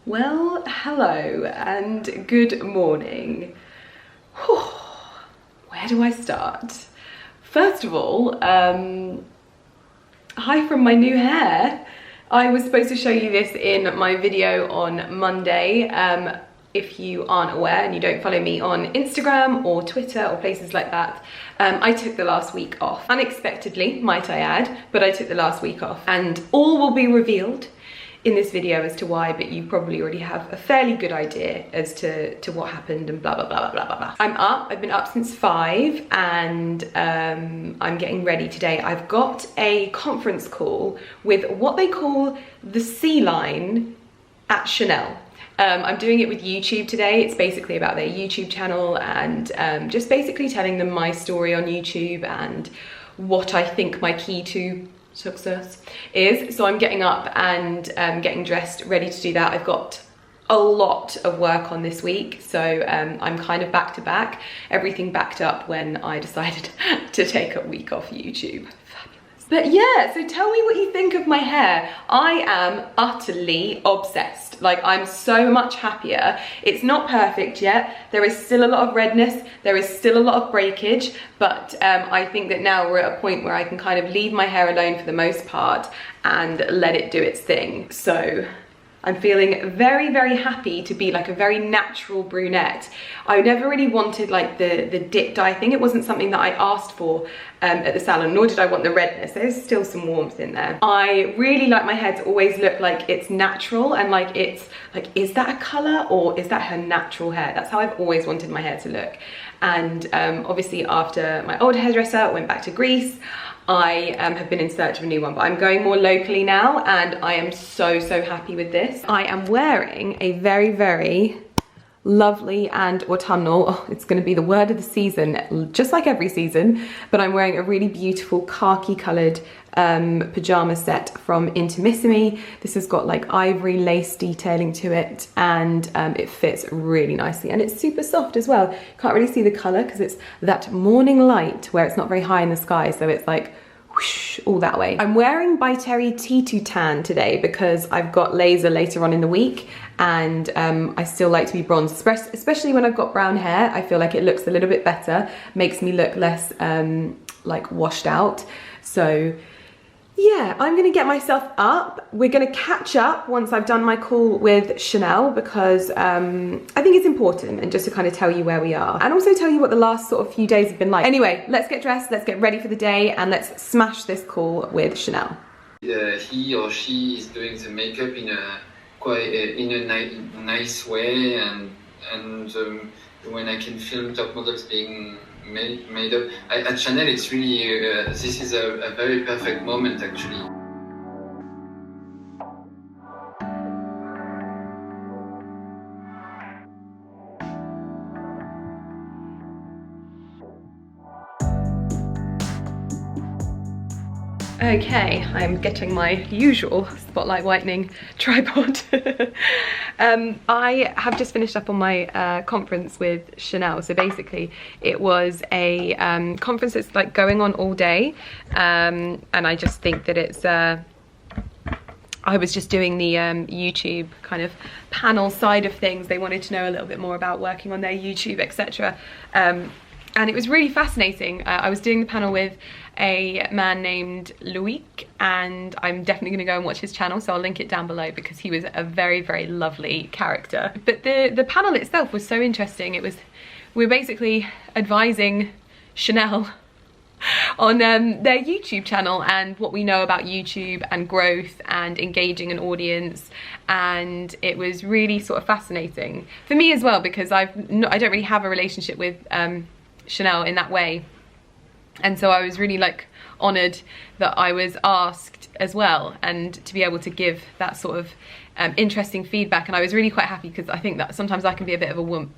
Well, hello and good morning. Whew. Where do I start? First of all, hi from my new hair. I was supposed to show you this in my video on Monday. If you aren't aware and you don't follow me on Instagram or Twitter or places like that, I took the last week off. Unexpectedly, might I add, but I took the last week off. And all will be revealed in this video as to why, but you probably already have a fairly good idea as to what happened and blah, blah, blah, blah, blah, blah. I'm up, I've been up since 5 and I'm getting ready today. I've got a conference call with what they call the C line at Chanel. I'm doing it with YouTube today. It's basically about their YouTube channel and just basically telling them my story on YouTube and what I think my key to success is. So I'm getting up and getting dressed, ready to do that. I've got a lot of work on this week, so I'm kind of back to back. Everything backed up when I decided to take a week off YouTube. But yeah, so tell me what you think of my hair. I am utterly obsessed. Like, I'm so much happier. It's not perfect yet. There is still a lot of redness. There is still a lot of breakage, but I think that now we're at a point where I can kind of leave my hair alone for the most part and let it do its thing. So I'm feeling very, very happy to be like a very natural brunette. I never really wanted like the dip dye thing. It wasn't something that I asked for at the salon, nor did I want the redness. There's still some warmth in there. I really like my hair to always look like it's natural and like it's like, is that a color or is that her natural hair? That's how I've always wanted my hair to look. And obviously after my old hairdresser went back to Greece, I have been in search of a new one, but I'm going more locally now and I am so, so happy with this. I am wearing a very, very lovely and autumnal, oh, it's going to be the word of the season, just like every season, but I'm wearing a really beautiful khaki coloured pajama set from Intimissimi. This has got like ivory lace detailing to it and it fits really nicely and it's super soft as well. Can't really see the colour because it's that morning light where it's not very high in the sky, so it's like whoosh, all that way. I'm wearing By Terry T2 Tan today because I've got laser later on in the week and I still like to be bronzed, especially when I've got brown hair. I feel like it looks a little bit better, makes me look less like washed out. So yeah, I'm gonna get myself up. We're gonna catch up once I've done my call with Chanel because I think it's important and just to kind of tell you where we are and also tell you what the last sort of few days have been like. Anyway, let's get dressed, let's get ready for the day and let's smash this call with Chanel. He or she is doing the makeup in a nice way and when I can film top models being made up. At Chanel, it's really, this is a very perfect moment actually. Okay, I'm getting my usual spotlight whitening tripod. I have just finished up on my conference with Chanel. So basically it was a conference that's like going on all day and I just think that it's I was just doing the YouTube kind of panel side of things. They wanted to know a little bit more about working on their YouTube, etc. And it was really fascinating. I was doing the panel with a man named Loic, and I'm definitely gonna go and watch his channel, so I'll link it down below because he was a very, very lovely character. But the panel itself was so interesting. We were basically advising Chanel on their YouTube channel and what we know about YouTube and growth and engaging an audience, and it was really sort of fascinating for me as well because I don't really have a relationship with Chanel in that way, and so I was really like honoured that I was asked as well and to be able to give that sort of interesting feedback. And I was really quite happy because I think that sometimes I can be a bit of a wimp,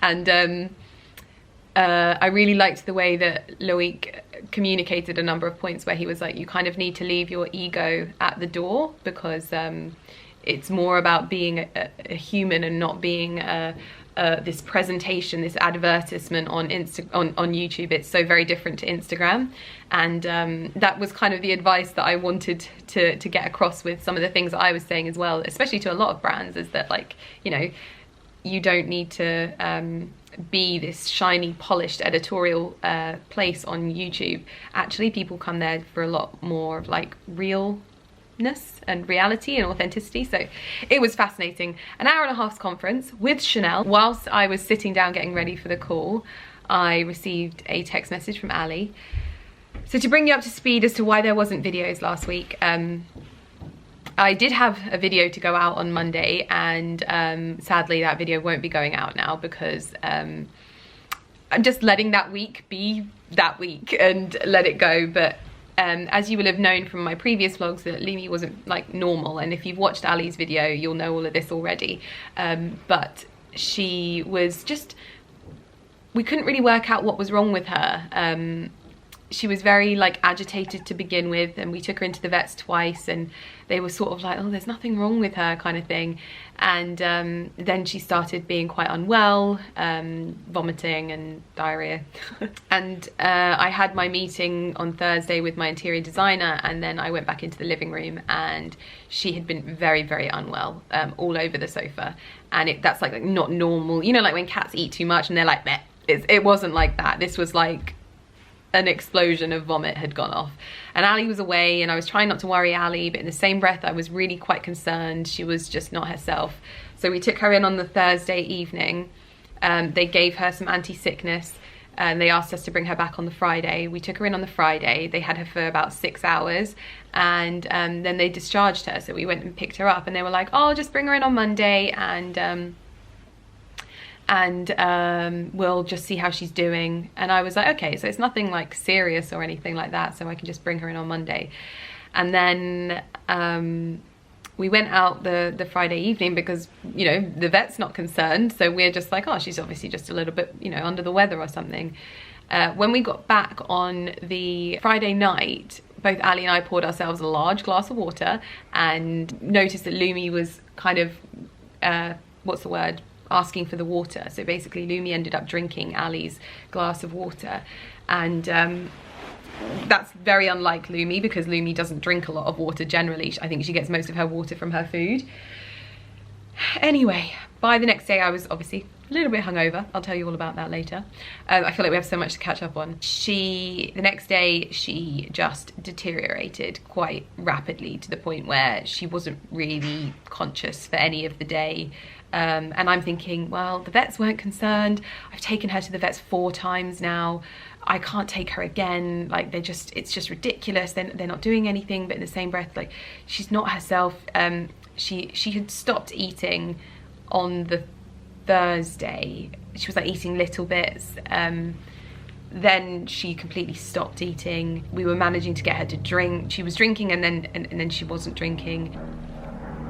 and I really liked the way that Loic communicated a number of points where he was like, you kind of need to leave your ego at the door because it's more about being a human and not being this presentation, this advertisement on YouTube. It's so very different to Instagram, and that was kind of the advice that I wanted to get across with some of the things that I was saying as well, especially to a lot of brands, is that, like, you know, you don't need to be this shiny, polished editorial place on YouTube. Actually, people come there for a lot more of like realness and reality and authenticity. So it was fascinating. An hour and a half's conference with Chanel. Whilst I was sitting down getting ready for the call, I received a text message from Ali. So to bring you up to speed as to why there wasn't videos last week, I did have a video to go out on Monday, and sadly that video won't be going out now because I'm just letting that week be that week and let it go. But as you will have known from my previous vlogs, that Lumi wasn't like normal, and if you've watched Ali's video you'll know all of this already. But she was just, we couldn't really work out what was wrong with her. She was very like agitated to begin with, and we took her into the vets twice and they were sort of like, oh, there's nothing wrong with her kind of thing. And then she started being quite unwell, vomiting and diarrhea. And I had my meeting on Thursday with my interior designer, and then I went back into the living room and she had been very, very unwell, all over the sofa. And that's like not normal, you know, like when cats eat too much and they're like, meh. It wasn't like that. This was like an explosion of vomit had gone off. And Ali was away, and I was trying not to worry Ali, but in the same breath I was really quite concerned. She was just not herself. So we took her in on the Thursday evening. They gave her some anti-sickness, and they asked us to bring her back on the Friday. We took her in on the Friday. They had her for about 6 hours, and then they discharged her. So we went and picked her up, and they were like, oh, just bring her in on Monday, and we'll just see how she's doing. And I was like, okay, so it's nothing like serious or anything like that, so I can just bring her in on Monday. And then we went out the Friday evening because, you know, the vet's not concerned, so we're just like, oh, she's obviously just a little bit, you know, under the weather or something. When we got back on the Friday night, both Ali and I poured ourselves a large glass of water and noticed that Lumi was kind of, what's the word? Asking for the water. So basically Lumi ended up drinking Ali's glass of water, and that's very unlike Lumi because Lumi doesn't drink a lot of water generally. I think she gets most of her water from her food. Anyway, by the next day I was obviously a little bit hungover. I'll tell you all about that later. I feel like we have so much to catch up on. The next day she just deteriorated quite rapidly to the point where she wasn't really conscious for any of the day. And I'm thinking, well, the vets weren't concerned. I've taken her to the vets 4 times now. I can't take her again. Like, it's just ridiculous. They're not doing anything, but in the same breath, like, she's not herself. She had stopped eating on the Thursday. She was like eating little bits. Then she completely stopped eating. We were managing to get her to drink. She was drinking and then she wasn't drinking.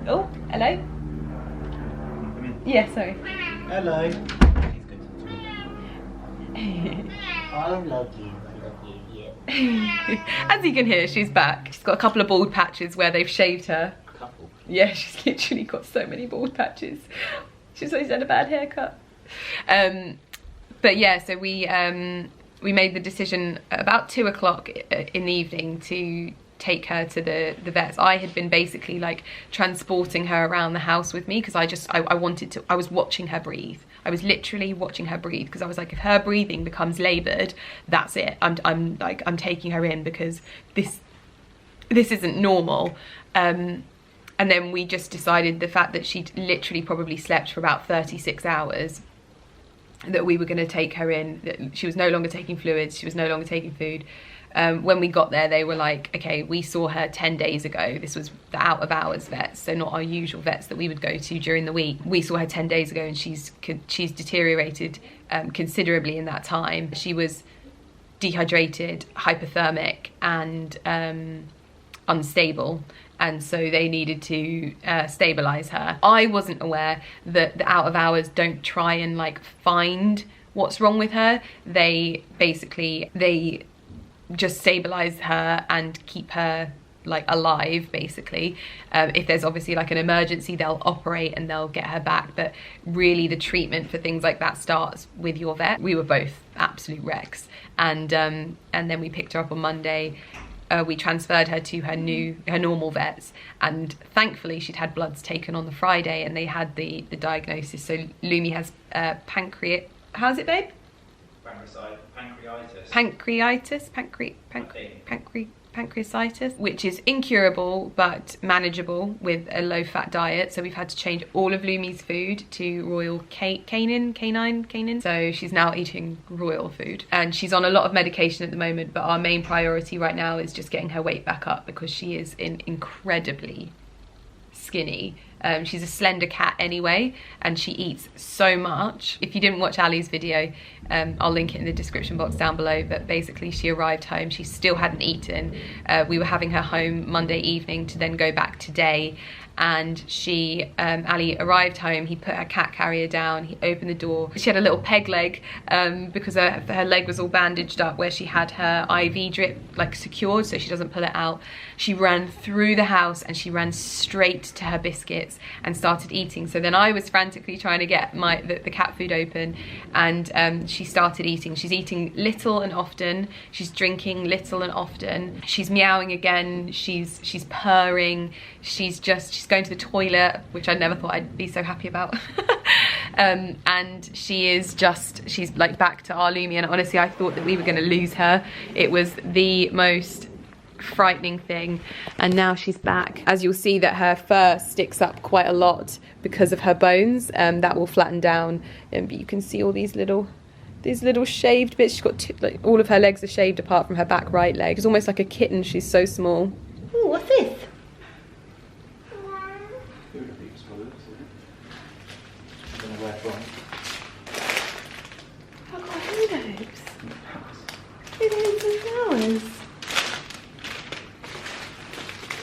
Oh, hello. Yeah, sorry. Hello. I love you, yeah. As you can hear, she's back. She's got a couple of bald patches where they've shaved her. A couple? Yeah, she's literally got so many bald patches. She's always had a bad haircut. But yeah, so we made the decision about 2 o'clock in the evening to take her to the vets. I had been basically like transporting her around the house with me because I wanted to, I was watching her breathe. I was literally watching her breathe because I was like, if her breathing becomes laboured, that's it. I'm taking her in because this isn't normal. And then we just decided the fact that she'd literally probably slept for about 36 hours, that we were going to take her in, that she was no longer taking fluids, she was no longer taking food. When we got there, they were like, okay, we saw her 10 days ago. This was the out of hours vets, so not our usual vets that we would go to during the week. We saw her 10 days ago and she's deteriorated considerably in that time. She was dehydrated, hypothermic and unstable. And so they needed to stabilize her. I wasn't aware that the out of hours don't try and like find what's wrong with her. They just stabilize her and keep her like alive basically. If there's obviously like an emergency, they'll operate and they'll get her back, but really the treatment for things like that starts with your vet. We were both absolute wrecks, and then we picked her up on Monday. We transferred her to her normal vets, and thankfully she'd had bloods taken on the Friday and they had the diagnosis. So Lumi has how's it, babe? Pancreatitis, which is incurable but manageable with a low-fat diet. So we've had to change all of Lumi's food to royal canine. So she's now eating royal food, and she's on a lot of medication at the moment, but our main priority right now is just getting her weight back up because she is incredibly skinny. She's a slender cat anyway, and she eats so much. If you didn't watch Ali's video, I'll link it in the description box down below, but basically she arrived home, she still hadn't eaten. We were having her home Monday evening to then go back today, and Ali arrived home, he put her cat carrier down, he opened the door. She had a little peg leg because her leg was all bandaged up where she had her IV drip like secured so she doesn't pull it out. She ran through the house and she ran straight to her biscuits and started eating. So then I was frantically trying to get the cat food open, and she started eating. She's eating little and often, she's drinking little and often, she's meowing again, she's purring, she's going to the toilet, which I never thought I'd be so happy about. And she's like back to our Lumi, and honestly I thought that we were going to lose her. It was the most frightening thing, and now she's back. As you'll see that her fur sticks up quite a lot because of her bones, that will flatten down, but you can see all these little shaved bits. She's got like all of her legs are shaved apart from her back right leg. She's almost like a kitten, she's so small. Ooh, what's this? I've got hula hoops. Hula hoops and flowers.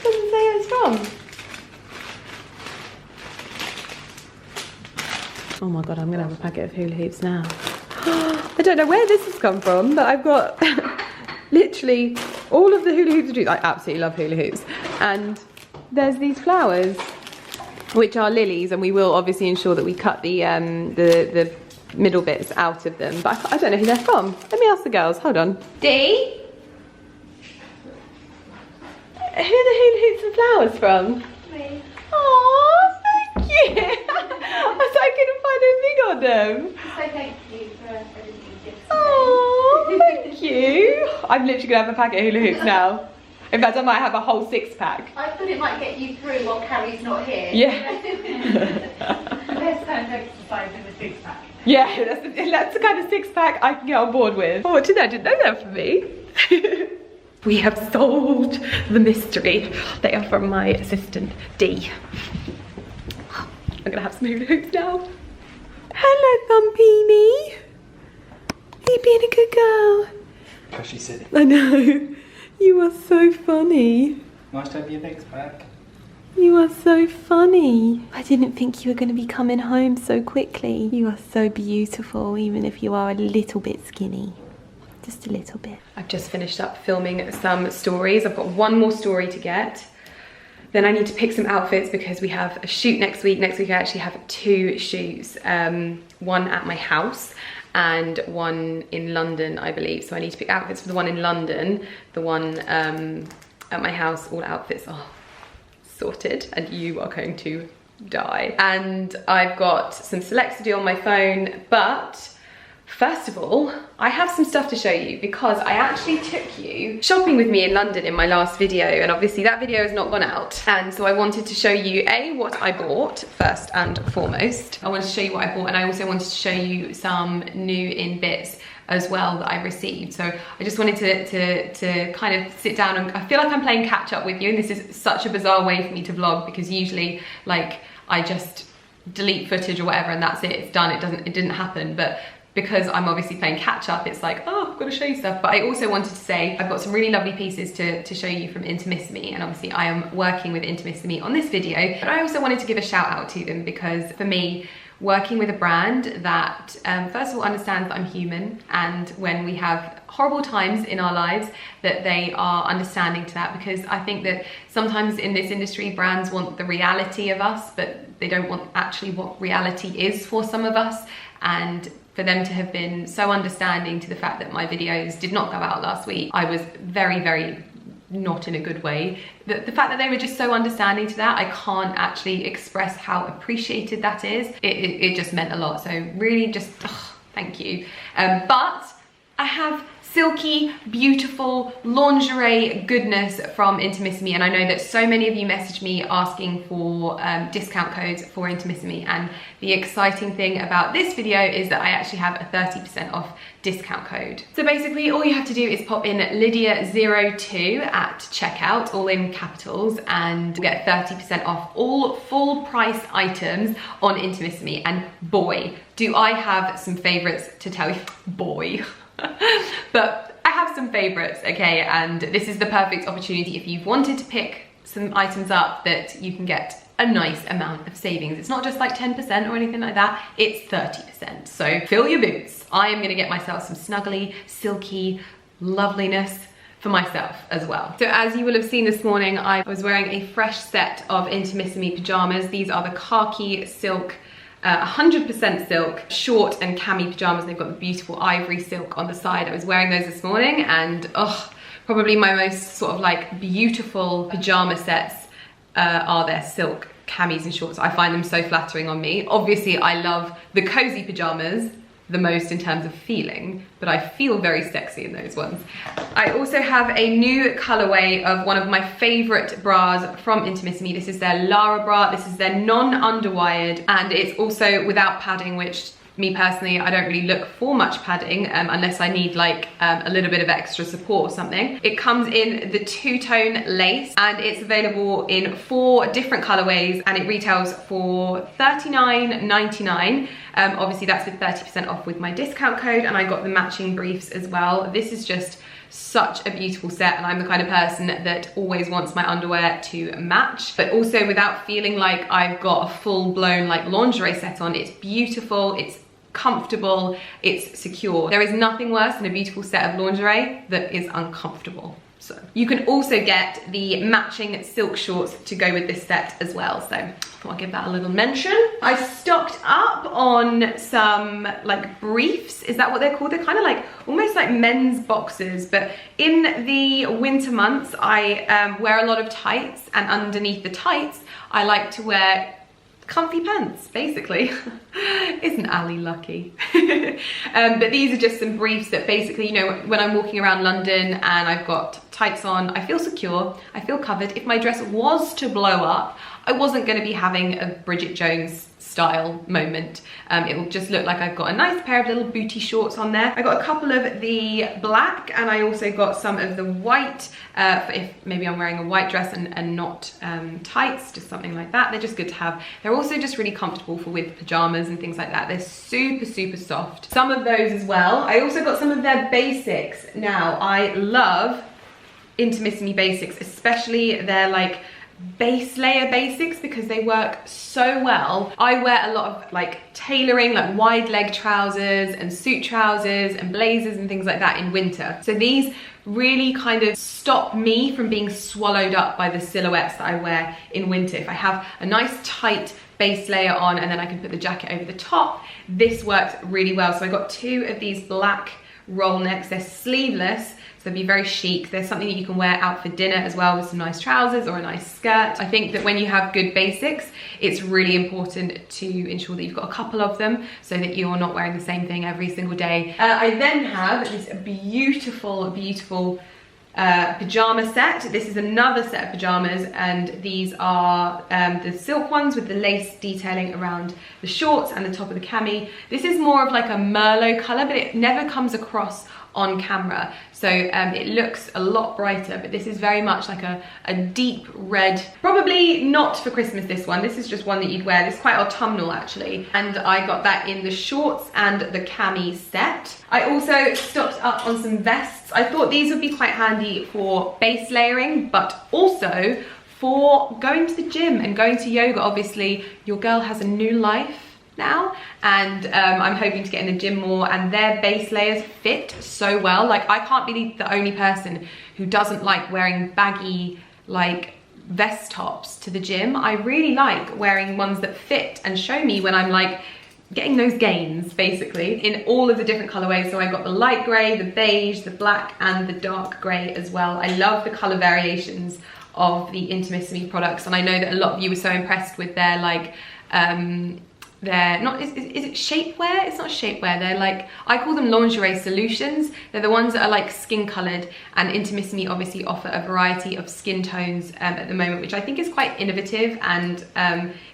Doesn't say who it's from. Oh my god, I'm gonna have a packet of hula hoops now. I don't know where this has come from, but I've got literally all of the hula hoops. I absolutely love hula hoops. And there's these flowers, which are lilies, and we will obviously ensure that we cut the middle bits out of them. But I don't know who they're from. Let me ask the girls. Hold on. Dee? Who are the hula hoops and flowers from? Me. Oh, thank you. I couldn't find anything on them. So thank you for everything you did. Oh, thank you. I'm literally gonna have a packet of hula hoops now. In fact, I might have a whole 6-pack. I thought it might get you through while Carrie's not here. Yeah. Let's stand exercise in the 6-pack. Yeah, that's the kind of 6-pack I can get on board with. Oh, I didn't know that for me. We have solved the mystery. They are from my assistant, Dee. I'm gonna have some hula hoops now. Hello, Thumpini. Are you being a good girl? Because she's sitting. I know. You are so funny. Nice to have your legs back. You are so funny. I didn't think you were going to be coming home so quickly. You are so beautiful, even if you are a little bit skinny. Just a little bit. I've just finished up filming some stories. I've got one more story to get. Then I need to pick some outfits because we have a shoot next week. Next week I actually have 2 shoots. One at my house and one in London, I believe. So I need to pick outfits for the one in London. The one at my house, all outfits are sorted and you are going to die. And I've got some selects to do on my phone, but first of all, I have some stuff to show you because I actually took you shopping with me in London in my last video, and obviously that video has not gone out. And so I wanted to show you what I bought first and foremost. I wanted to show you what I bought, and I also wanted to show you some new in bits as well that I received. So I just wanted to kind of sit down, and I feel like I'm playing catch up with you, and this is such a bizarre way for me to vlog because usually like I just delete footage or whatever and that's it, it's done, it didn't happen. But because I'm obviously playing catch up, it's like, oh, I've got to show you stuff. But I also wanted to say I've got some really lovely pieces to show you from Intimissimi, and obviously I am working with Intimissimi on this video, but I also wanted to give a shout out to them because for me, working with a brand that first of all understands that I'm human, and when we have horrible times in our lives that they are understanding to that, because I think that sometimes in this industry brands want the reality of us, but they don't want actually what reality is for some of us. And for them to have been so understanding to the fact that my videos did not go out last week, I was very, very not in a good way. The fact that they were just so understanding to that, I can't actually express how appreciated that is. It just meant a lot. So really just, thank you. But I have silky, beautiful lingerie goodness from Intimissimi, and I know that so many of you messaged me asking for discount codes for Intimissimi, and the exciting thing about this video is that I actually have a 30% off discount code. So basically all you have to do is pop in Lydia02 at checkout, all in capitals, and get 30% off all full price items on Intimissimi. And boy, do I have some favorites to tell you, boy. But I have some favorites, okay, and this is the perfect opportunity if you've wanted to pick some items up that you can get a nice amount of savings. It's not just like 10% or anything like that, it's 30%. So fill your boots. I am gonna get myself some snuggly, silky loveliness for myself as well. So as you will have seen this morning, I was wearing a fresh set of Intimissimi pajamas. These are the khaki silk 100% silk short and cami pajamas. They've got the beautiful ivory silk on the side. I was wearing those this morning, and probably my most sort of like beautiful pajama sets are their silk camis and shorts. I find them so flattering on me. Obviously I love the cozy pajamas the most in terms of feeling, but I feel very sexy in those ones. I also have a new colorway of one of my favorite bras from Intimissimi. This is their Lara bra. This is their non-underwired, and it's also without padding, which me personally, I don't really look for much padding unless I need like a little bit of extra support or something. It comes in the two-tone lace, and it's available in 4 different colorways, and it retails for $39.99. Obviously that's with 30% off with my discount code, and I got the matching briefs as well. This is just such a beautiful set, and I'm the kind of person that always wants my underwear to match, but also without feeling like I've got a full-blown like lingerie set on. It's beautiful, it's comfortable, it's secure. There is nothing worse than a beautiful set of lingerie that is uncomfortable. So you can also get the matching silk shorts to go with this set as well. So I thought I'd give that a little mention. I stocked up on some like briefs. Is that what they're called? They're kind of like almost like men's boxers, but in the winter months I wear a lot of tights, and underneath the tights I like to wear comfy pants, basically. Isn't Ali lucky? But these are just some briefs that basically, you know, when I'm walking around London and I've got tights on, I feel secure, I feel covered. If my dress was to blow up, I wasn't going to be having a Bridget Jones style moment. It will just look like I've got a nice pair of little booty shorts on there. I got a couple of the black, and I also got some of the white for if maybe I'm wearing a white dress and not tights, just something like that. They're just good to have. They're also just really comfortable for with pajamas and things like that. They're super, super soft. Some of those as well. I also got some of their basics. Now, I love Intimissimi basics, especially their like base layer basics, because they work so well. I wear a lot of like tailoring, like wide leg trousers and suit trousers and blazers and things like that in winter. So these really kind of stop me from being swallowed up by the silhouettes that I wear in winter. If I have a nice tight base layer on and then I can put the jacket over the top, this works really well. So I got 2 of these black roll necks. They're sleeveless, so they'd be very chic. There's something that you can wear out for dinner as well with some nice trousers or a nice skirt. I think that when you have good basics, it's really important to ensure that you've got a couple of them so that you're not wearing the same thing every single day. I then have this beautiful, beautiful pajama set. This is another set of pajamas, and these are the silk ones with the lace detailing around the shorts and the top of the cami. This is more of like a Merlot color, but it never comes across on camera, so it looks a lot brighter, but this is very much like a deep red. Probably not for Christmas, this one. This is just one that you'd wear. This is quite autumnal actually, and I got that in the shorts and the cami set. I also stocked up on some vests. I thought these would be quite handy for base layering, but also for going to the gym and going to yoga. Obviously your girl has a new life now, and I'm hoping to get in the gym more, and their base layers fit so well. Like, I can't be the only person who doesn't like wearing baggy like vest tops to the gym. I really like wearing ones that fit and show me when I'm like getting those gains, basically, in all of the different colorways. So I got the light gray, the beige, the black, and the dark gray as well. I love the color variations of the Intimissimi products, and I know that a lot of you were so impressed with their like they're not, is it shapewear? It's not shapewear, they're like, I call them lingerie solutions. They're the ones that are like skin colored, and Intimissimi obviously offer a variety of skin tones at the moment, which I think is quite innovative and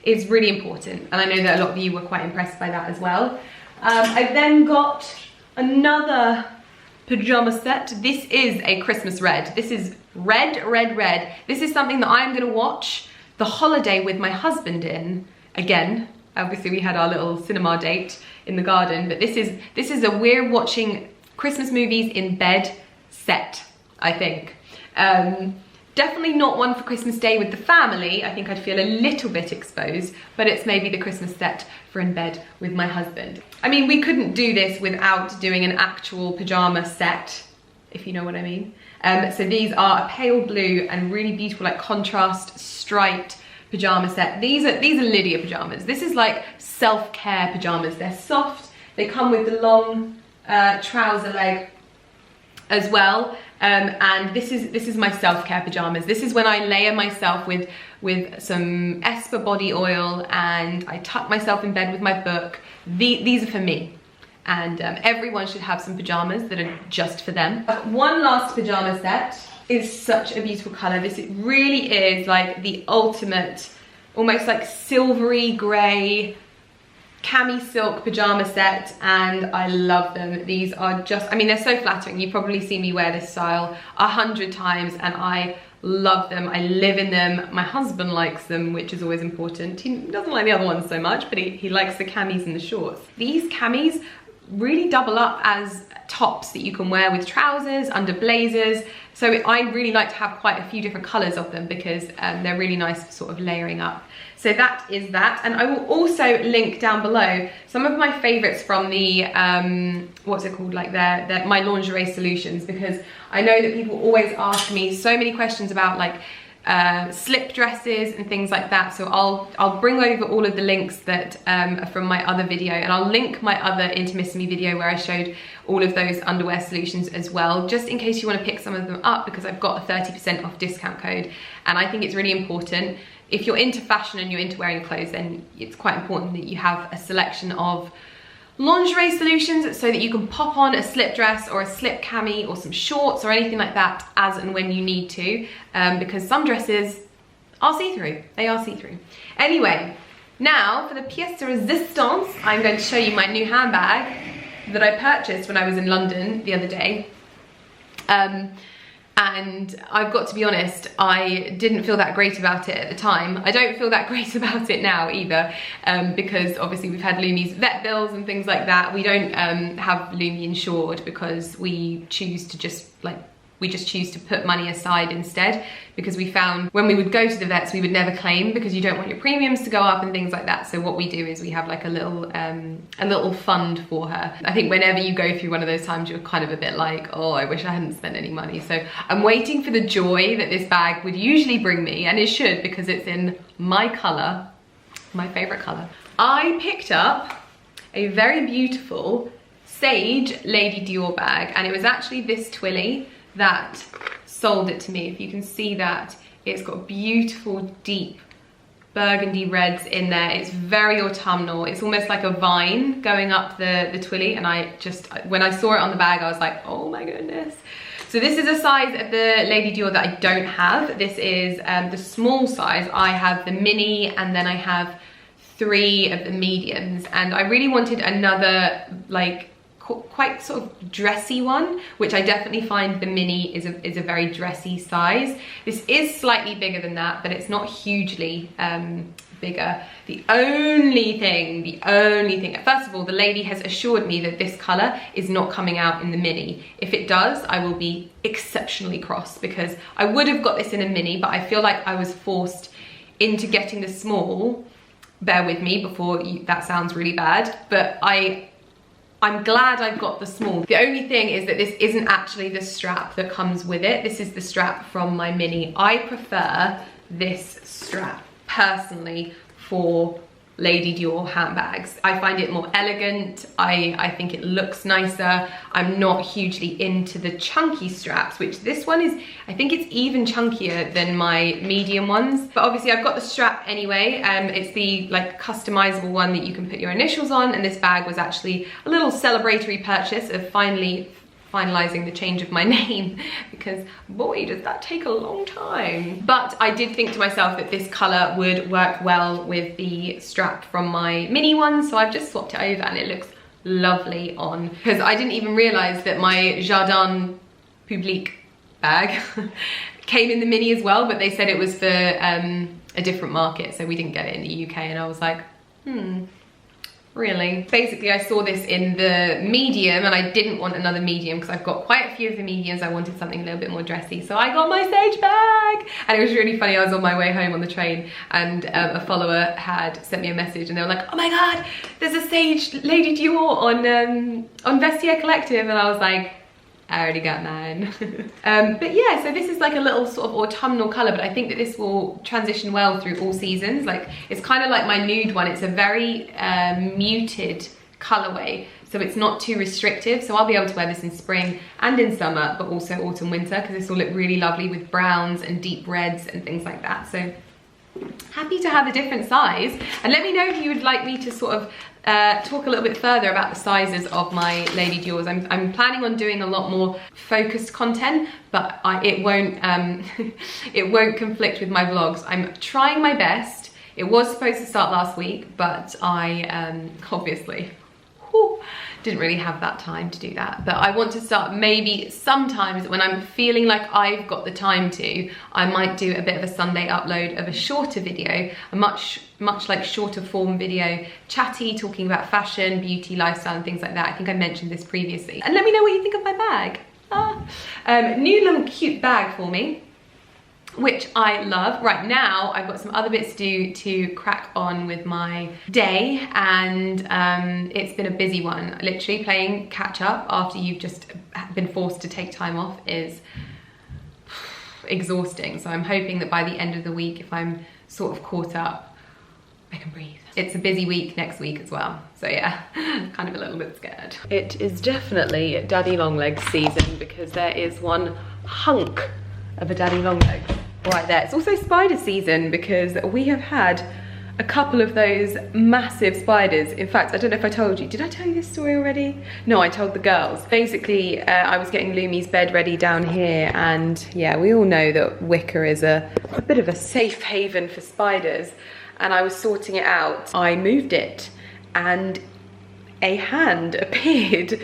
is really important. And I know that a lot of you were quite impressed by that as well. I then got another pajama set. This is a Christmas red. This is red, red, red. This is something that I'm gonna watch the holiday with my husband in. Again, obviously we had our little cinema date in the garden, but this is a we're watching Christmas movies in bed set, I think. Definitely not one for Christmas Day with the family. I think I'd feel a little bit exposed, but it's maybe the Christmas set for in bed with my husband. I mean, we couldn't do this without doing an actual pajama set, if you know what I mean. So these are a pale blue and really beautiful, like contrast striped pajama set. These are Lydia pajamas. This is like self-care pajamas. They're soft. They come with the long trouser leg as well. And this is my self-care pajamas. This is when I layer myself with some Esper body oil, and I tuck myself in bed with my book. These are for me. And everyone should have some pajamas that are just for them. One last pajama set is such a beautiful color. This really is like the ultimate, almost like silvery gray cami silk pajama set, and I love them. These are just, I mean, they're so flattering. You've probably seen me wear this style 100 times, and I love them. I live in them. My husband likes them, which is always important. He doesn't like the other ones so much, but he likes the camis and the shorts. These camis really double up as tops that you can wear with trousers, under blazers. So I really like to have quite a few different colors of them because they're really nice for sort of layering up. So that is that. And I will also link down below some of my favorites from the, what's it called, like my lingerie solutions, because I know that people always ask me so many questions about like slip dresses and things like that. So I'll bring over all of the links that are from my other video, and I'll link my other Intimissimi video where I showed all of those underwear solutions as well, just in case you want to pick some of them up, because I've got a 30% off discount code. And I think it's really important, if you're into fashion and you're into wearing clothes, then it's quite important that you have a selection of lingerie solutions so that you can pop on a slip dress or a slip cami or some shorts or anything like that as and when you need to, because some dresses are see-through. They are see-through. Anyway, now for the pièce de résistance, I'm going to show you my new handbag that I purchased when I was in London the other day. And I've got to be honest, I didn't feel that great about it at the time. I don't feel that great about it now either, because obviously we've had Lumi's vet bills and things like that. We don't have Lumi insured because we choose to just choose to put money aside instead, because we found when we would go to the vets we would never claim because you don't want your premiums to go up and things like that. So what we do is we have like a little fund for her. I think whenever you go through one of those times you're kind of a bit like, oh, I wish I hadn't spent any money. So I'm waiting for the joy that this bag would usually bring me, and it should, because it's in my color, my favorite color. I picked up a very beautiful Sage Lady Dior bag, and it was actually this Twilly that sold it to me. If you can see that, it's got beautiful deep burgundy reds in there. It's very autumnal. It's almost like a vine going up the Twilly, and when I saw it on the bag I was like, oh my goodness. So this is a size of the Lady Dior that I don't have. This is the small size. I have the mini, and then I have 3 of the mediums, and I really wanted another like quite sort of dressy one, which I definitely find the mini is a very dressy size. This is slightly bigger than that, but it's not hugely bigger. The only thing, first of all, the lady has assured me that this color is not coming out in the mini. If it does, I will be exceptionally cross, because I would have got this in a mini, but I feel like I was forced into getting the small bear with me before that sounds really bad, but I'm glad I've got the small. The only thing is that this isn't actually the strap that comes with it. This is the strap from my mini. I prefer this strap personally for Lady Dior handbags. I find it more elegant. I think it looks nicer. I'm not hugely into the chunky straps, which this one is, I think it's even chunkier than my medium ones. But obviously I've got the strap anyway. It's the like customizable one that you can put your initials on, and this bag was actually a little celebratory purchase of finally finalizing the change of my name, because boy does that take a long time. But I did think to myself that this color would work well with the strap from my mini one, so I've just swapped it over and it looks lovely on, because I didn't even realize that my Jardin Public bag came in the mini as well, but they said it was for a different market, so we didn't get it in the UK, and I was like, really? Basically, I saw this in the medium and I didn't want another medium because I've got quite a few of the mediums. I wanted something a little bit more dressy. So I got my Sage bag. And it was really funny. I was on my way home on the train and a follower had sent me a message and they were like, oh my God, there's a Sage Lady Dior on Vestiaire Collective. And I was like, I already got mine. But yeah, so this is like a little sort of autumnal color, but I think that this will transition well through all seasons. Like, it's kind of like my nude one. It's a very muted colorway, so it's not too restrictive. So I'll be able to wear this in spring and in summer, but also autumn, winter, because this will look really lovely with browns and deep reds and things like that. So happy to have a different size. And let me know if you would like me to sort of talk a little bit further about the sizes of my Lady Diors. I'm planning on doing a lot more focused content, but it won't it won't conflict with my vlogs. I'm trying my best. It was supposed to start last week, but I obviously didn't really have that time to do that. But I want to start maybe sometimes when I'm feeling like I've got the time to, I might do a bit of a Sunday upload of a shorter video, a much like shorter form video, chatty, talking about fashion, beauty, lifestyle and things like that. I think I mentioned this previously. And let me know what you think of my bag. New little cute bag for me, which I love. Right now, I've got some other bits to do to crack on with my day, and it's been a busy one. Literally playing catch up after you've just been forced to take time off is exhausting. So I'm hoping that by the end of the week, if I'm sort of caught up, I can breathe. It's a busy week next week as well. So yeah, kind of a little bit scared. It is definitely daddy long legs season, because there is one hunk of a daddy long leg right there. It's also spider season, because we have had a couple of those massive spiders. In fact, I don't know if I told you. Did I tell you this story already? No, I told the girls. Basically, I was getting Lumi's bed ready down here, and yeah, we all know that wicker is a bit of a safe haven for spiders, and I was sorting it out. I moved it, and a hand appeared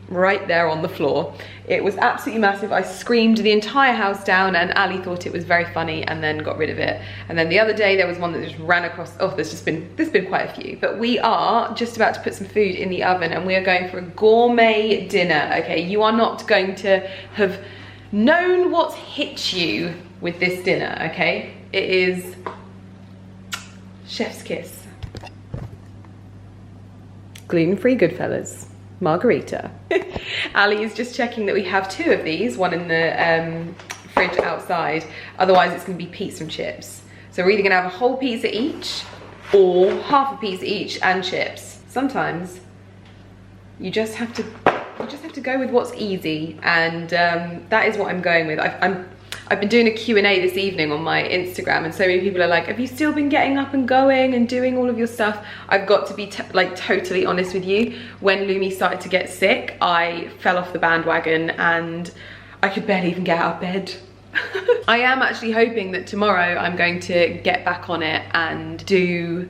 right there on the floor. It was absolutely massive. I screamed the entire house down, and Ali thought it was very funny and then got rid of it. And then the other day there was one that just ran across. Oh, there's been quite a few. But we are just about to put some food in the oven, and we are going for a gourmet dinner. Okay, you are not going to have known what's hit you with this dinner. Okay, it is chef's kiss. Gluten-free Goodfellas margarita. Ali is just checking that we have 2 of these, one in the fridge outside. Otherwise it's going to be pizza and chips. So we're either going to have a whole pizza each or half a pizza each and chips. Sometimes you just have to go with what's easy, and that is what I'm going with. I've been doing a Q&A this evening on my Instagram, and so many people are like, have you still been getting up and going and doing all of your stuff? I've got to be like totally honest with you. When Lumi started to get sick, I fell off the bandwagon and I could barely even get out of bed. I am actually hoping that tomorrow I'm going to get back on it and do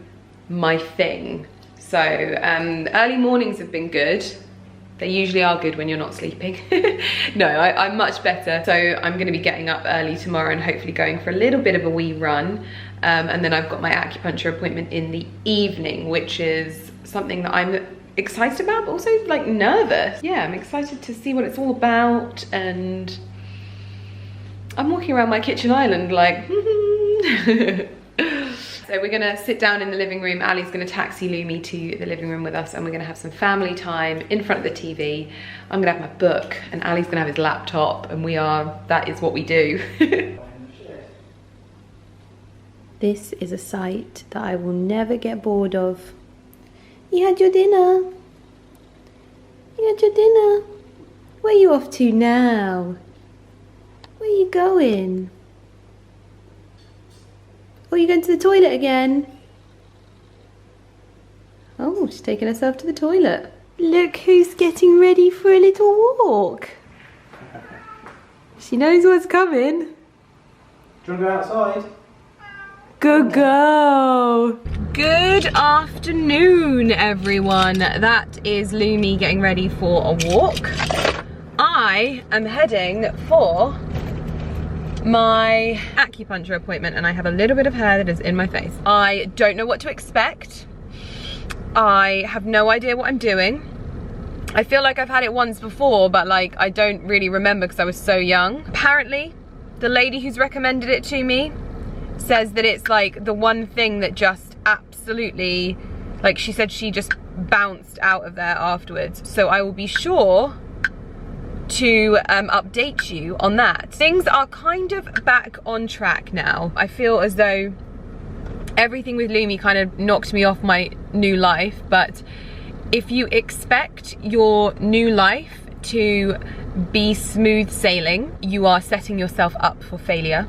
my thing. So early mornings have been good. They usually are good when you're not sleeping. No, I'm much better. So I'm gonna be getting up early tomorrow and hopefully going for a little bit of a wee run. And then I've got my acupuncture appointment in the evening, which is something that I'm excited about, but also like nervous. Yeah, I'm excited to see what it's all about. And I'm walking around my kitchen island like, so we're gonna sit down in the living room. Ali's gonna taxi Lumi to the living room with us, and we're gonna have some family time in front of the TV. I'm gonna have my book, and Ali's gonna have his laptop, and that is what we do. This is a sight that I will never get bored of. You had your dinner. You had your dinner. Where are you off to now? Where are you going? Oh, you're going to the toilet again? Oh, she's taking herself to the toilet. Look who's getting ready for a little walk. She knows what's coming. Do you want to go outside? Good girl. Good afternoon, everyone. That is Lumi getting ready for a walk. I am heading for my acupuncture appointment, and I have a little bit of hair that is in my face. I don't know what to expect. I have no idea what I'm doing. I feel like I've had it once before, but like I don't really remember because I was so young. Apparently, the lady who's recommended it to me says that it's like the one thing that just absolutely, like she said she just bounced out of there afterwards. So I will be sure to update you on that. Things are kind of back on track now. I feel as though everything with Lumi kind of knocked me off my new life, but if you expect your new life to be smooth sailing, you are setting yourself up for failure.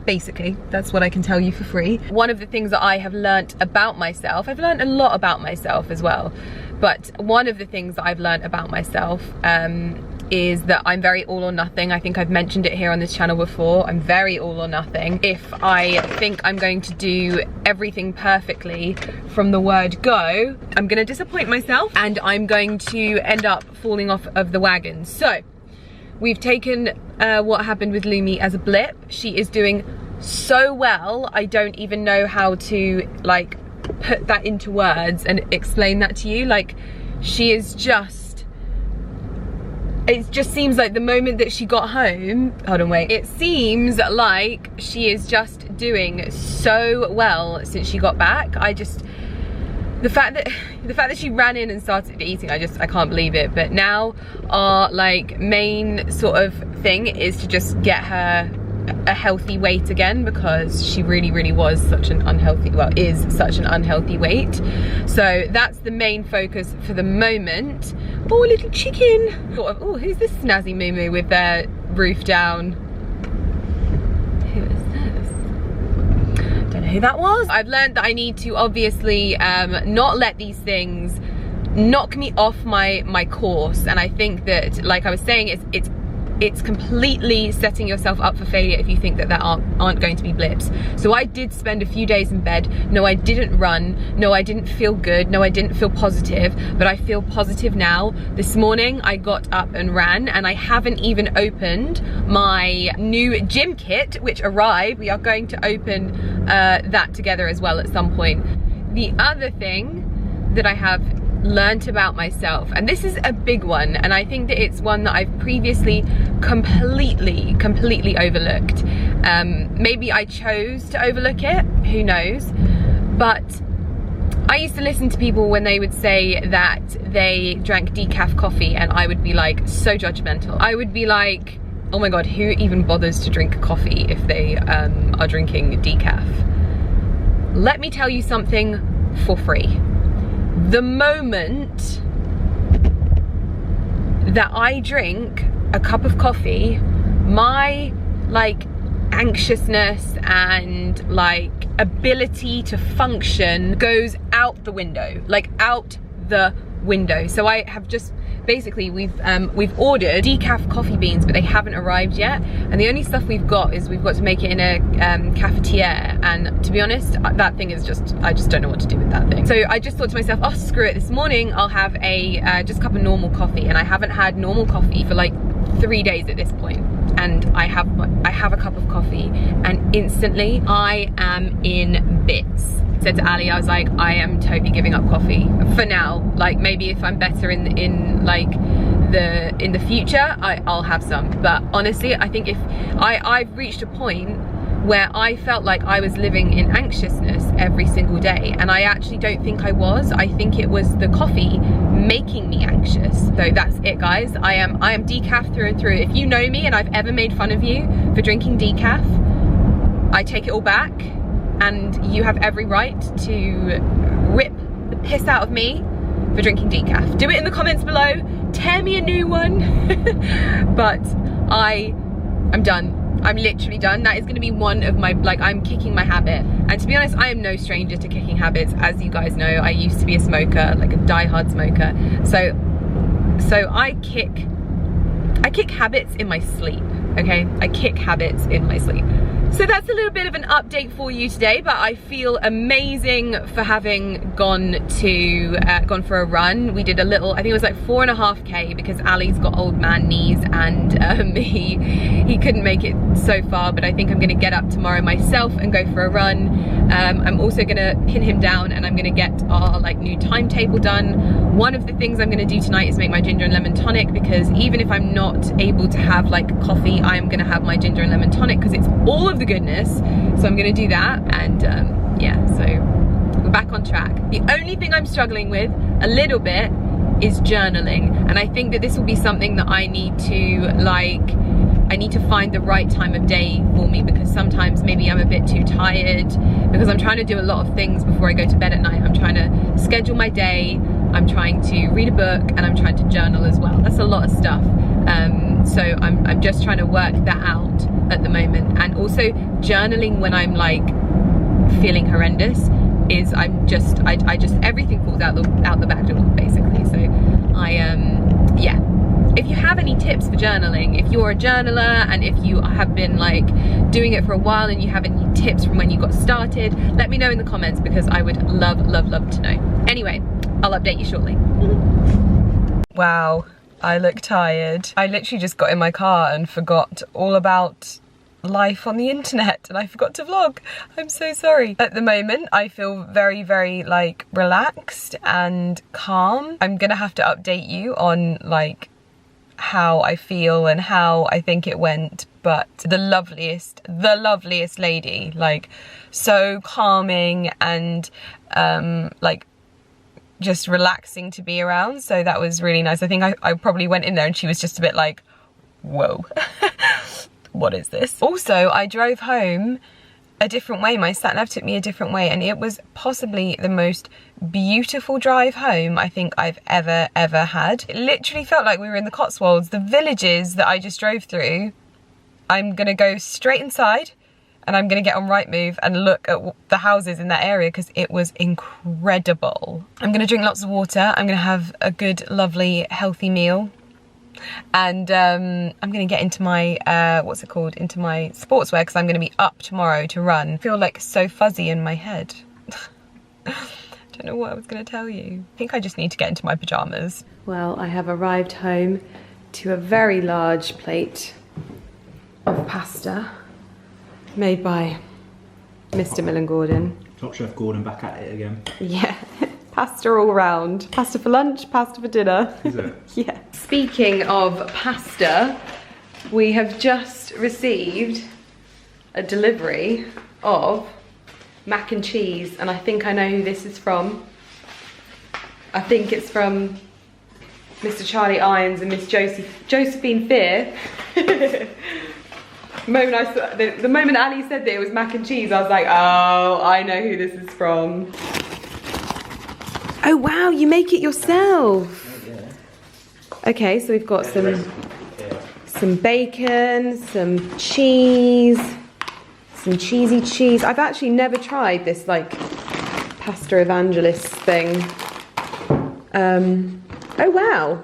Basically, that's what I can tell you for free. One of the things that I have learnt about myself, I've learnt a lot about myself as well, but one of the things that I've learnt about myself is that I'm very all or nothing. I think I've mentioned it here on this channel before. I'm very all or nothing. If I think I'm going to do everything perfectly from the word go, I'm gonna disappoint myself and I'm going to end up falling off of the wagon. So we've taken what happened with Lumi as a blip. She is doing so well, I don't even know how to like put that into words and explain that to you. Like, she is just, it just seems like the moment that she got home, hold on, wait. It seems like she is just doing so well since she got back. The fact that she ran in and started eating, I can't believe it. But now our like main sort of thing is to just get her a healthy weight again, because she really was such an unhealthy, well, is such an unhealthy weight. So that's the main focus for the moment. Oh, little chicken. Oh, who's this snazzy moo with their roof down? Who is this? Don't know who that was. I've learned that I need to obviously not let these things knock me off my course, and I think that, like I was saying, it's completely setting yourself up for failure if you think that aren't going to be blips. So I did spend a few days in bed. No, I didn't run. No, I didn't feel good. No, I didn't feel positive, but I feel positive now. This morning I got up and ran, and I haven't even opened my new gym kit, which arrived. We are going to open that together as well at some point. The other thing that I have learnt about myself, and this is a big one, and I think that it's one that I've previously completely overlooked. Maybe I chose to overlook it, who knows, but I used to listen to people when they would say that they drank decaf coffee, and I would be like so judgmental. I would be like, oh my god, who even bothers to drink coffee if they are drinking decaf? Let me tell you something for free. The moment that I drink a cup of coffee, my like anxiousness and like ability to function goes out the window, like out the window. So I have just basically we've ordered decaf coffee beans, but they haven't arrived yet, and the only stuff we've got is we've got to make it in a cafetiere, and to be honest, that thing is just, I just don't know what to do with that thing. So I just thought to myself, oh screw it, this morning I'll have a just a cup of normal coffee, and I haven't had normal coffee for like 3 days at this point, and I have a cup of coffee, and instantly I am in bits. I said to Ali, I was like, I am totally giving up coffee for now. Like, maybe if I'm better in the future, I'll have some. But honestly, I think if I've reached a point where I felt like I was living in anxiousness every single day, and I actually don't think I was. I think it was the coffee making me anxious. So that's it, guys. I am decaf through and through. If you know me and I've ever made fun of you for drinking decaf, I take it all back, and you have every right to rip the piss out of me for drinking decaf. Do it in the comments below, tear me a new one. But I'm done. I'm literally done. That is going to be one of my, like, I'm kicking my habit. And to be honest, I am no stranger to kicking habits. As you guys know, I used to be a smoker, like a die-hard smoker. So I kick habits in my sleep, okay? I kick habits in my sleep. So that's a little bit of an update for you today, but I feel amazing for having gone for a run. We did a little, I think it was like 4.5K, because Ali's got old man knees, and he couldn't make it so far, but I think I'm gonna get up tomorrow myself and go for a run. I'm also gonna pin him down, and I'm gonna get our like new timetable done. One of the things I'm gonna do tonight is make my ginger and lemon tonic, because even if I'm not able to have like coffee, I'm gonna have my ginger and lemon tonic because it's all of the goodness. So I'm gonna do that, and yeah, so we're back on track. The only thing I'm struggling with a little bit is journaling, and I think that this will be something that I need to find the right time of day for me, because sometimes maybe I'm a bit too tired, because I'm trying to do a lot of things before I go to bed at night. I'm trying to schedule my day, I'm trying to read a book, and I'm trying to journal as well. That's a lot of stuff. So I'm just trying to work that out at the moment. And also journaling when I'm like feeling horrendous is I just everything falls out the back door basically. So yeah. If you have any tips for journaling, if you're a journaler and if you have been like doing it for a while and you have any tips from when you got started, let me know in the comments, because I would love to know. Anyway, I'll update you shortly. Wow, I look tired. I literally just got in my car and forgot all about life on the internet, and I forgot to vlog. I'm so sorry. At the moment, I feel very like relaxed and calm. I'm gonna have to update you on like how I feel and how I think it went, but the loveliest lady, like so calming and like just relaxing to be around. So that was really nice. I think I probably went in there and she was just a bit like, whoa. What is this? Also, I drove home a different way. My sat nav took me a different way, and it was possibly the most beautiful drive home I think I've ever had. It literally felt like we were in the Cotswolds. The villages that I just drove through, I'm gonna go straight inside and I'm gonna get on Rightmove and look at the houses in that area, because it was incredible. I'm gonna drink lots of water. I'm gonna have a good, lovely, healthy meal. And I'm gonna get into my what's it called, into my sportswear, because I'm gonna be up tomorrow to run. I feel like so fuzzy in my head. Don't know what I was gonna tell you. I think I just need to get into my pajamas. Well, I have arrived home to a very large plate of pasta made by Mr. Millen Gordon. Top Chef Gordon back at it again. Yeah. Pasta all round. Pasta for lunch, pasta for dinner. Is it? Yeah. Speaking of pasta, we have just received a delivery of mac and cheese, and I think I know who this is from. I think it's from Mr. Charlie Irons and Miss Josephine Fear. The moment Ali said that it was mac and cheese, I was like, oh, I know who this is from. Oh wow, you make it yourself. Oh, yeah. Okay, so we've got some bacon, some cheese, some cheesy cheese. I've actually never tried this like pasta evangelist thing. Oh wow,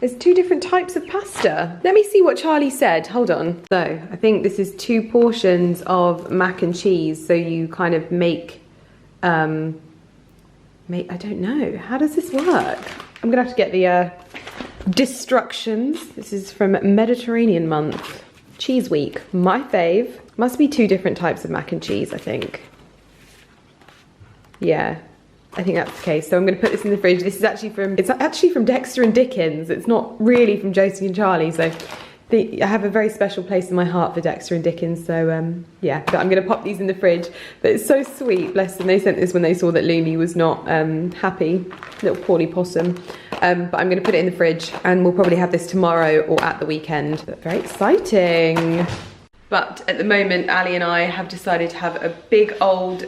there's 2 different types of pasta. Let me see what Charlie said, hold on. So I think this is 2 portions of mac and cheese. So you kind of make, I don't know, how does this work? I'm gonna have to get the Destructions. This is from Mediterranean Month. Cheese Week, my fave. Must be 2 different types of mac and cheese, I think. Yeah, I think that's the case. So I'm gonna put this in the fridge. This is actually from, it's actually from Dexter and Dickens. It's not really from Josie and Charlie, so I have a very special place in my heart for Dexter and Dickens, so yeah, but I'm going to pop these in the fridge. But it's so sweet, bless them. They sent this when they saw that Lumi was not happy, little poorly possum. But I'm going to put it in the fridge, and we'll probably have this tomorrow or at the weekend. But very exciting. But at the moment, Ali and I have decided to have a big old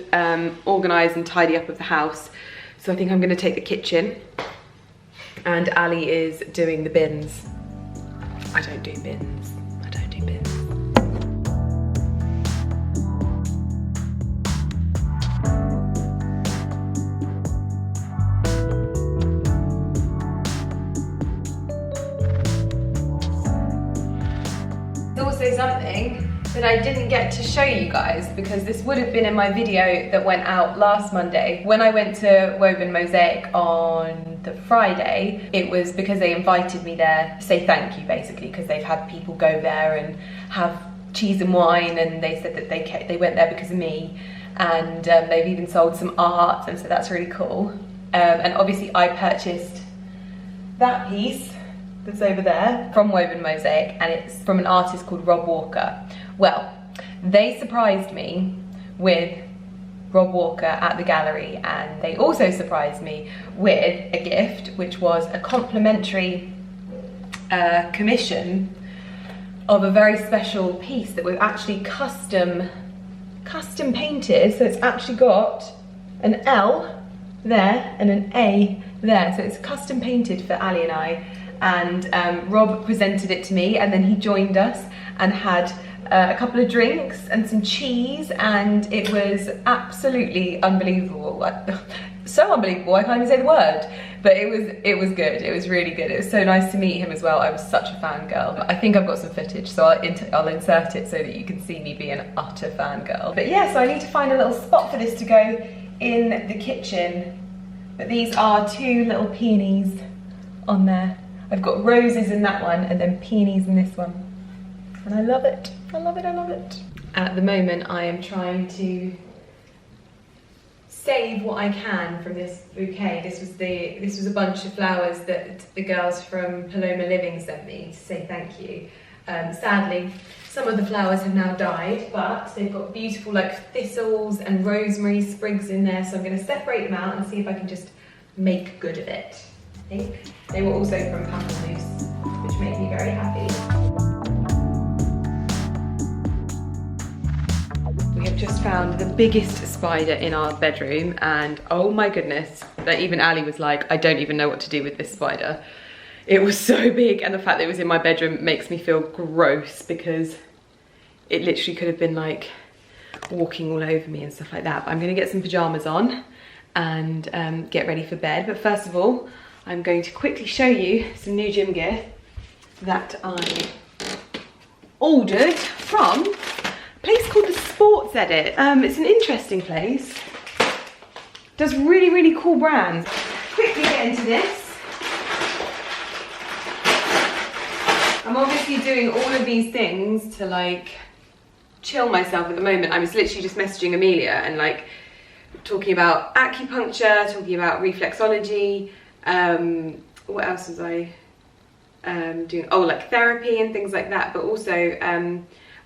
organise and tidy up of the house. So I think I'm going to take the kitchen, and Ali is doing the bins. I don't do bins. I don't do bins. There's also something that I didn't get to show you guys, because this would have been in my video that went out last Monday. When I went to Woven Mosaic on the Friday, it was because they invited me there to say thank you, basically, because they've had people go there and have cheese and wine, and they said that they went there because of me, and they've even sold some art, and so that's really cool. And obviously I purchased that piece that's over there from Woven Mosaic, and it's from an artist called Rob Walker. Well, they surprised me with Rob Walker at the gallery, and they also surprised me with a gift, which was a complimentary commission of a very special piece that we've actually custom painted. So it's actually got an L there and an A there, so it's custom painted for Ali and I. And Rob presented it to me, and then he joined us and had a couple of drinks and some cheese, and it was absolutely unbelievable. So unbelievable, I can't even say the word, but it was good. It was really good. It was so nice to meet him as well. I was such a fangirl. I think I've got some footage, so I'll insert it so that you can see me be an utter fangirl. But yeah, so I need to find a little spot for this to go in the kitchen. But these are two little peonies on there. I've got roses in that one, and then peonies in this one. And I love it. I love it, I love it. At the moment, I am trying to save what I can from this bouquet. This was a bunch of flowers that the girls from Paloma Living sent me to say thank you. Sadly, some of the flowers have now died, but they've got beautiful like thistles and rosemary sprigs in there, so I'm going to separate them out and see if I can just make good of it. I think they were also from Pamplemousse, which made me very happy. We have just found the biggest spider in our bedroom, and oh my goodness, that even Ali was like, I don't even know what to do with this spider. It was so big, and the fact that it was in my bedroom makes me feel gross, because it literally could have been like walking all over me and stuff like that. But I'm gonna get some pajamas on and get ready for bed. But first of all, I'm going to quickly show you some new gym gear that I ordered from a place called the Sports Edit. It's an interesting place. Does really, really cool brands. Quickly get into this. I'm obviously doing all of these things to like chill myself at the moment. I was literally just messaging Amelia and like talking about acupuncture, talking about reflexology. What else was I doing? Oh, like therapy and things like that. But also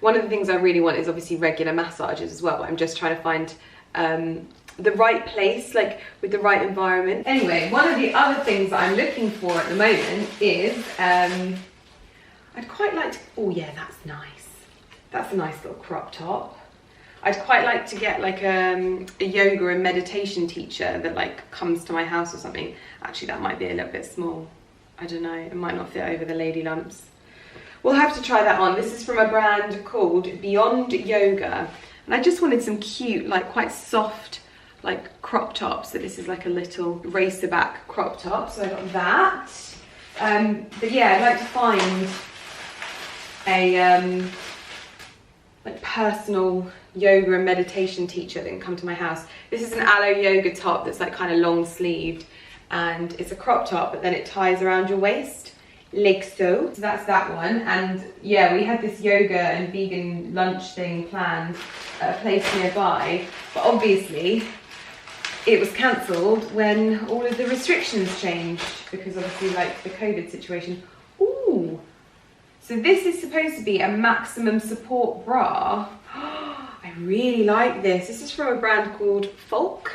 one of the things I really want is obviously regular massages as well. I'm just trying to find the right place, like with the right environment. Anyway, one of the other things that I'm looking for at the moment is I'd quite like to, oh yeah, that's nice. That's a nice little crop top. I'd quite like to get like a yoga and meditation teacher that like comes to my house or something. Actually, that might be a little bit small. I don't know, it might not fit over the lady lumps. We'll have to try that on. This is from a brand called Beyond Yoga. And I just wanted some cute, like quite soft, like crop tops. So this is like a little racer back crop top. So I got that. But yeah, I'd like to find a like personal yoga and meditation teacher that can come to my house. This is an aloe yoga top that's like kind of long sleeved, and it's a crop top, but then it ties around your waist like so. So that's that one. And yeah, we had this yoga and vegan lunch thing planned at a place nearby, but obviously it was cancelled when all of the restrictions changed, because obviously like the COVID situation. Ooh, So this is supposed to be a maximum support bra. I really like this. This is from a brand called Folk.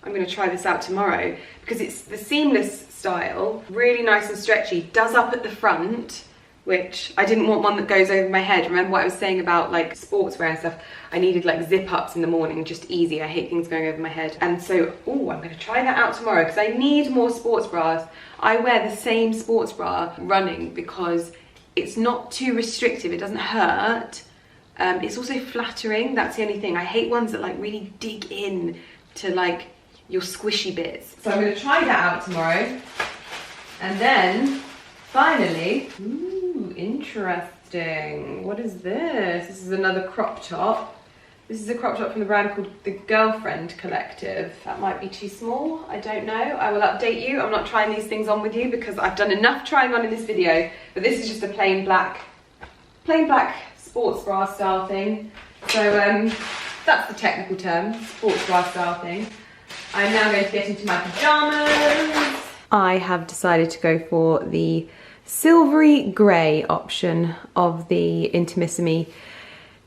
I'm going to try this out tomorrow because it's the seamless style, really nice and stretchy, does up at the front, which I didn't want one that goes over my head. Remember what I was saying about like sportswear and stuff? I needed like zip ups in the morning, just easy. I hate things going over my head. And so, oh, I'm gonna try that out tomorrow because I need more sports bras. I wear the same sports bra running because it's not too restrictive, it doesn't hurt. It's also flattering, that's the only thing. I hate ones that like really dig in to like your squishy bits. So I'm gonna try that out tomorrow. And then, finally, ooh, interesting. What is this? This is another crop top. This is a crop top from the brand called the Girlfriend Collective. That might be too small, I don't know. I will update you. I'm not trying these things on with you because I've done enough trying on in this video, but this is just a plain black sports bra style thing. So that's the technical term, sports bra style thing. I'm now going to get into my pajamas. I have decided to go for the silvery grey option of the Intimissimi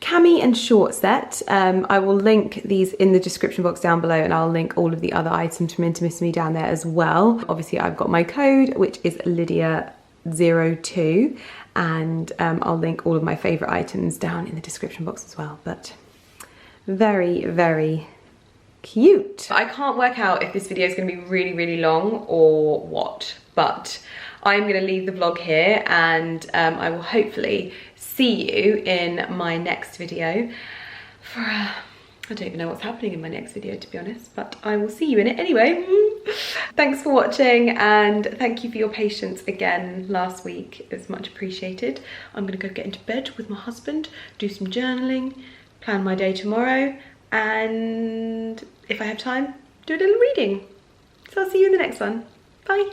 cami and short set. I will link these in the description box down below, and I'll link all of the other items from Intimissimi down there as well. Obviously I've got my code, which is Lydia02, and I'll link all of my favourite items down in the description box as well. But very, very cute. I can't work out if this video is going to be really, really long or what, but I'm going to leave the vlog here, and I will hopefully see you in my next video for I don't even know what's happening in my next video, to be honest, but I will see you in it anyway. Thanks for watching, and thank you for your patience again last week. It's much appreciated. I'm gonna go get into bed with my husband, do some journaling, plan my day tomorrow, and if I have time, do a little reading. So I'll see you in the next one. Bye.